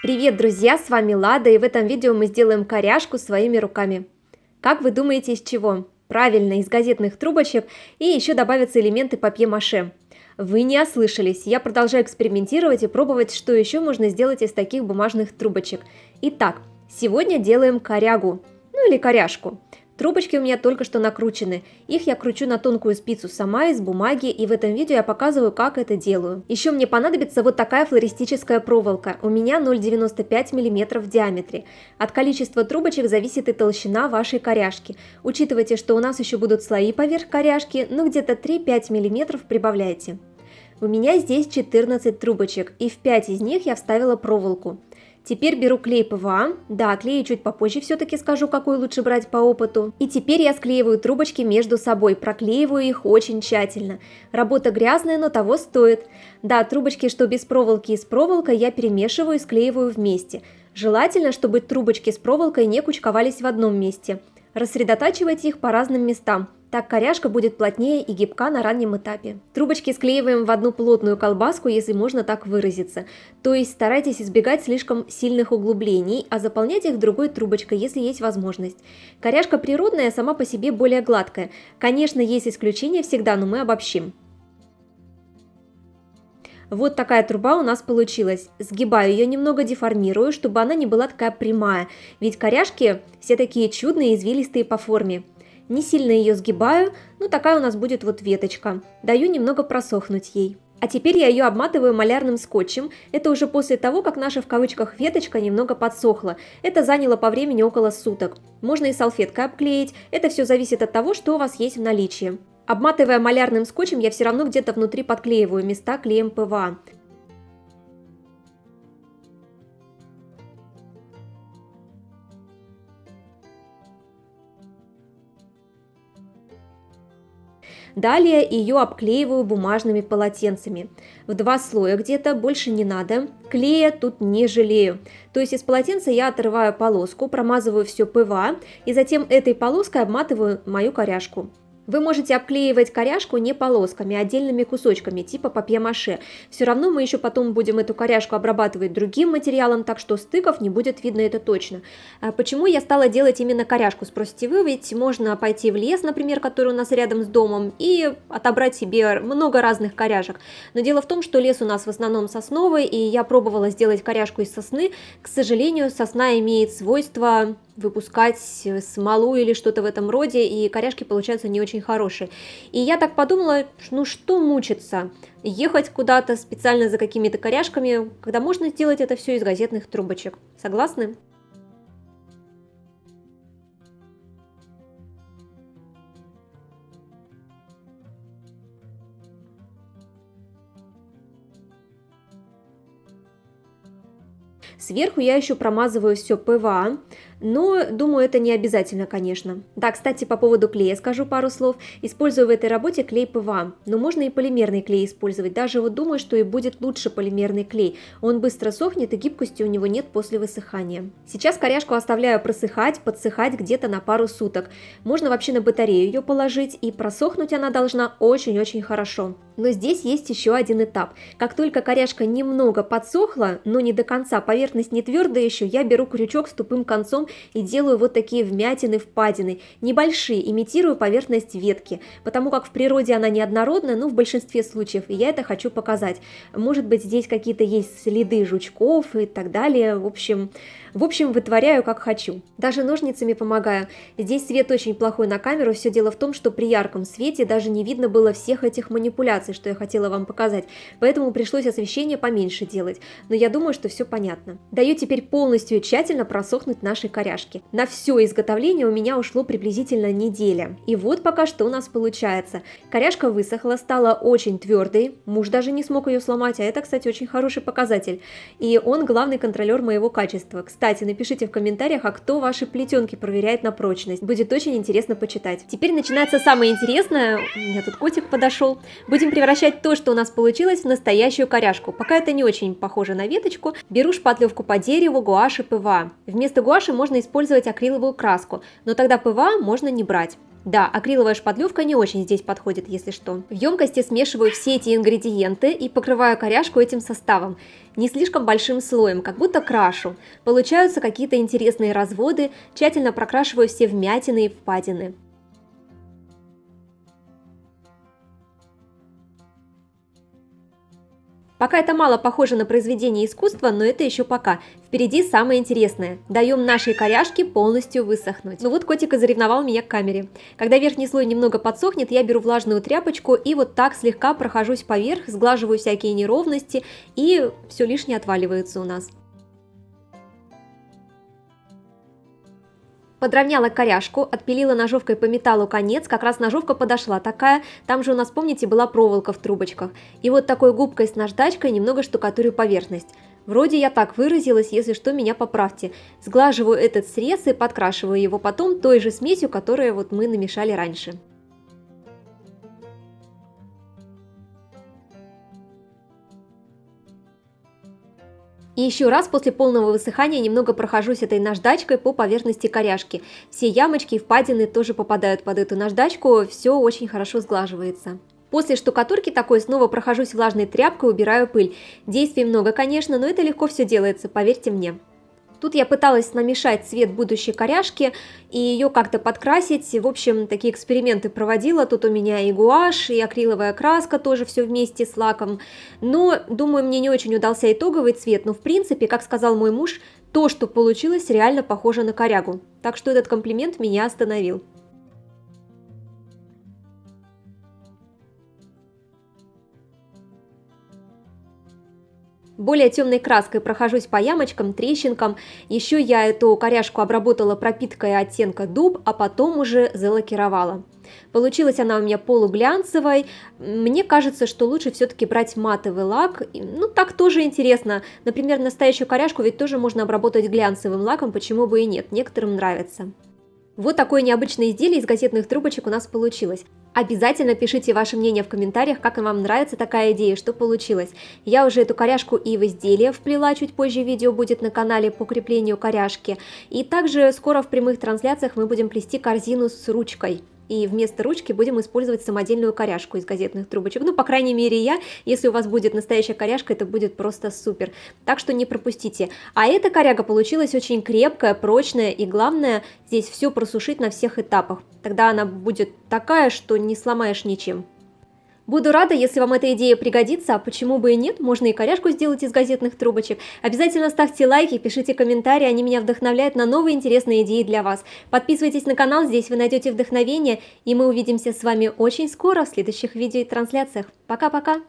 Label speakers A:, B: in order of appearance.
A: Привет, друзья! С вами Лада, и в этом видео мы сделаем коряжку своими руками. Как вы думаете, из чего? Правильно, из газетных трубочек, и еще добавятся элементы папье-маше. Вы не ослышались, я продолжаю экспериментировать и пробовать, что еще можно сделать из таких бумажных трубочек. Итак, сегодня делаем корягу, ну или коряжку. Трубочки у меня только что накручены. Их я кручу на тонкую спицу сама из бумаги, и в этом видео я показываю, как это делаю. Еще мне понадобится вот такая флористическая проволока. У меня 0,95 мм в диаметре. От количества трубочек зависит и толщина вашей коряжки. Учитывайте, что у нас еще будут слои поверх коряжки, ну где-то 3-5 мм прибавляйте. У меня здесь 14 трубочек, и в 5 из них я вставила проволоку. Теперь беру клей ПВА, да, клей чуть попозже все-таки скажу, какой лучше брать по опыту. И теперь я склеиваю трубочки между собой, проклеиваю их очень тщательно. Работа грязная, но того стоит. Да, трубочки, что без проволоки и с проволокой, я перемешиваю и склеиваю вместе. Желательно, чтобы трубочки с проволокой не кучковались в одном месте. Рассредотачивайте их по разным местам. Так коряжка будет плотнее и гибка на раннем этапе. Трубочки склеиваем в одну плотную колбаску, если можно так выразиться. То есть старайтесь избегать слишком сильных углублений, а заполнять их другой трубочкой, если есть возможность. Коряжка природная, сама по себе более гладкая. Конечно, есть исключения всегда, но мы обобщим. Вот такая труба у нас получилась. Сгибаю ее немного, деформирую, чтобы она не была такая прямая, ведь коряжки все такие чудные, извилистые по форме. Не сильно ее сгибаю, ну такая у нас будет вот веточка. Даю немного просохнуть ей. А теперь я ее обматываю малярным скотчем. Это уже после того, как наша в кавычках веточка немного подсохла. Это заняло по времени около суток. Можно и салфеткой обклеить. Это все зависит от того, что у вас есть в наличии. Обматывая малярным скотчем, я все равно где-то внутри подклеиваю места клеем ПВА. Далее ее обклеиваю бумажными полотенцами. В 2 слоя где-то, больше не надо. Клея тут не жалею. То есть из полотенца я отрываю полоску, промазываю все ПВА и затем этой полоской обматываю мою коряжку. Вы можете обклеивать коряжку не полосками, а отдельными кусочками, типа папье-маше. Все равно мы еще потом будем эту коряжку обрабатывать другим материалом, так что стыков не будет видно, это точно. А почему я стала делать именно коряжку, спросите вы? Ведь можно пойти в лес, например, который у нас рядом с домом, и отобрать себе много разных коряжек. Но дело в том, что лес у нас в основном сосновый, и я пробовала сделать коряжку из сосны. К сожалению, сосна имеет свойство выпускать смолу или что-то в этом роде, и коряжки получаются не очень хорошие. И я так подумала, ну что мучиться, ехать куда-то специально за какими-то коряжками, когда можно сделать это все из газетных трубочек. Согласны? Сверху я еще промазываю все ПВА, но думаю, это не обязательно, конечно. Да, кстати, по поводу клея скажу пару слов. Использую в этой работе клей ПВА, но можно и полимерный клей использовать. Даже вот думаю, что и будет лучше полимерный клей. Он быстро сохнет и гибкости у него нет после высыхания. Сейчас коряжку оставляю просыхать, подсыхать где-то на пару суток. Можно вообще на батарею ее положить, и просохнуть она должна очень-очень хорошо. Но здесь есть еще один этап. Как только коряжка немного подсохла, но не до конца, поверхность не твердая еще, я беру крючок с тупым концом и делаю вот такие вмятины, впадины, небольшие, имитирую поверхность ветки, потому как в природе она неоднородна, но в большинстве случаев, и я это хочу показать. Может быть, здесь какие-то есть следы жучков и так далее, в общем, вытворяю как хочу. Даже ножницами помогаю. Здесь свет очень плохой на камеру, все дело в том, что при ярком свете даже не видно было всех этих манипуляций, что я хотела вам показать, поэтому пришлось освещение поменьше делать, но я думаю, что все понятно. Даю теперь полностью и тщательно просохнуть наши коряжки. На все изготовление у меня ушло приблизительно неделя. И вот пока что у нас получается. Коряжка высохла, стала очень твердой, муж даже не смог ее сломать, а это, кстати, очень хороший показатель. И он главный контролер моего качества. Кстати, напишите в комментариях, а кто ваши плетенки проверяет на прочность. Будет очень интересно почитать. Теперь начинается самое интересное. У меня тут котик подошел. Будем превращать то, что у нас получилось, в настоящую коряжку. Пока это не очень похоже на веточку. Беру шпатлевку по дереву, гуашь и ПВА. Вместо гуаши можно использовать акриловую краску, но тогда ПВА можно не брать. Да, акриловая шпатлевка не очень здесь подходит, если что. В емкости смешиваю все эти ингредиенты и покрываю коряшку этим составом. Не слишком большим слоем, как будто крашу. Получаются какие-то интересные разводы, тщательно прокрашиваю все вмятины и впадины. Пока это мало похоже на произведение искусства, но это еще пока. Впереди самое интересное. Даем нашей коряшке полностью высохнуть. Ну вот котик и заревновал меня к камере. Когда верхний слой немного подсохнет, я беру влажную тряпочку и вот так слегка прохожусь поверх, сглаживаю всякие неровности, и все лишнее отваливается у нас. Подровняла коряшку, отпилила ножовкой по металлу конец, как раз ножовка подошла такая, там же у нас, помните, была проволока в трубочках. И вот такой губкой с наждачкой немного штукатурю поверхность. Вроде я так выразилась, если что, меня поправьте. Сглаживаю этот срез и подкрашиваю его потом той же смесью, которую вот мы намешали раньше. И еще раз после полного высыхания немного прохожусь этой наждачкой по поверхности коряшки. Все ямочки и впадины тоже попадают под эту наждачку, все очень хорошо сглаживается. После штукатурки такой снова прохожусь влажной тряпкой, убираю пыль. Действий много, конечно, но это легко все делается, поверьте мне. Тут я пыталась намешать цвет будущей коряшки и ее как-то подкрасить. В общем, такие эксперименты проводила. Тут у меня и гуашь, и акриловая краска тоже все вместе с лаком. Но, думаю, мне не очень удался итоговый цвет. Но, в принципе, как сказал мой муж, то, что получилось, реально похоже на корягу. Так что этот комплимент меня остановил. Более темной краской прохожусь по ямочкам, трещинкам. Еще я эту коряшку обработала пропиткой оттенка дуб, а потом уже залакировала. Получилась она у меня полуглянцевой. Мне кажется, что лучше все-таки брать матовый лак. Ну, так тоже интересно. Например, настоящую коряшку ведь тоже можно обработать глянцевым лаком, почему бы и нет, некоторым нравится. Вот такое необычное изделие из газетных трубочек у нас получилось. Обязательно пишите ваше мнение в комментариях, как вам нравится такая идея, что получилось. Я уже эту коряшку и в изделие вплела, чуть позже видео будет на канале по креплению коряшки. И также скоро в прямых трансляциях мы будем плести корзину с ручкой. И вместо ручки будем использовать самодельную коряшку из газетных трубочек. Ну, по крайней мере, я. Если у вас будет настоящая коряшка, это будет просто супер. Так что не пропустите. А эта коряга получилась очень крепкая, прочная. И главное, здесь все просушить на всех этапах. Тогда она будет такая, что не сломаешь ничем. Буду рада, если вам эта идея пригодится, а почему бы и нет, можно и коряшку сделать из газетных трубочек. Обязательно ставьте лайки, пишите комментарии, они меня вдохновляют на новые интересные идеи для вас. Подписывайтесь на канал, здесь вы найдете вдохновение, и мы увидимся с вами очень скоро в следующих видео и трансляциях. Пока-пока!